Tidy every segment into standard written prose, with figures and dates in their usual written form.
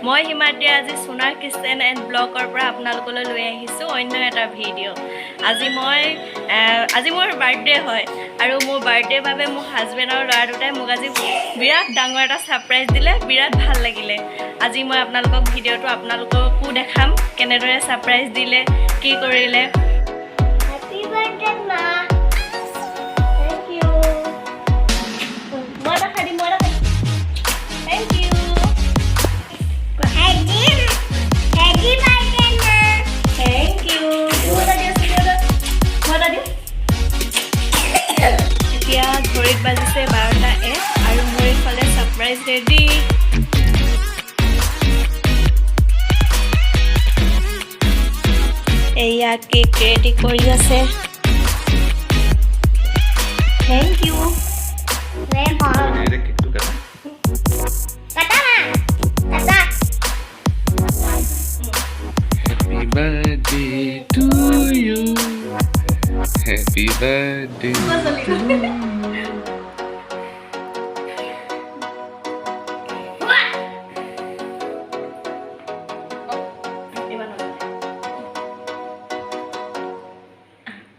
মই হিমাদ্ৰী আজি সোনাৰ kitchen and ব্লগৰ পৰা আপোনালোকলৈ লৈ আহিছোঁ অন্য এটা ভিডিঅ'। আজি মোৰ বাৰ্থডে হয় আৰু মোৰ বাৰ্থডেৰ বাবে মোৰ হাজবেণ্ড আৰু ল'ৰা দুটাই মোক আজি বিৰাট ডাঙৰ এটা ছাৰপ্ৰাইজ দিলে, বিৰাট ভাল লাগিলে। আজি মই আপোনালোকক ভিডিঅ'টো আপোনালোককো দেখাম কেনেদৰে ছাৰপ্ৰাইজ দিলে, কি কৰিলে। Happy birthday, Ma. Thank you. মই দেখাই দিম, thank you. Happy birthday, Ma. Thank you. এতিয়া ঘড়ীত বাজিছে 12:01 আৰু মোৰ এইফালে ছাৰপ্ৰাইজ ৰেডি। এয়া কেক ৰেডি কৰি আছে। Thank you. Happy birthday to you. Happy birthday to you.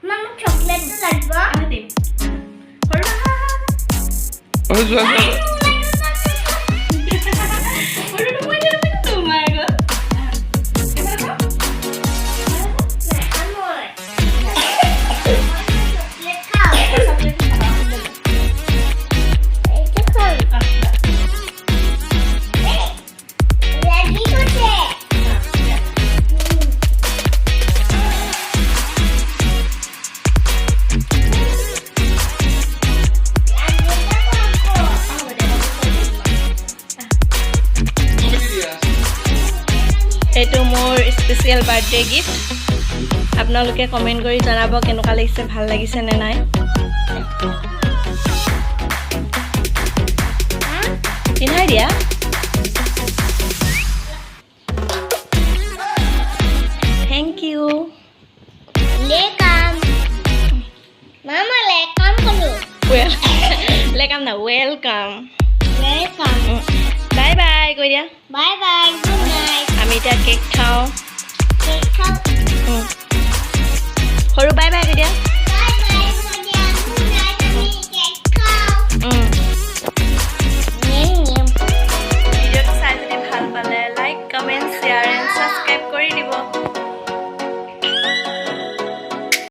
Mama, chocolate লাগবে। Oh, Joanna. এইটো মোৰ স্পেচিয়েল বাৰ্থডে গিফ্ট। আপোনালোকে কমেণ্ট কৰি জনাব কেনেকুৱা লাগিছে, ভাল লাগিছে নে নাই। পিন্ধাই দিয়া। Thank you. Lekam. Mama, lekam kalo. Welcome না, ৱেলকাম। Welcome. বাই বাই কৈ দিয়া। Bye bye. Good night. আমি এতিয়া কেক খাওঁ। Welcome. সৰু বাই বাই কৈ দিয়া।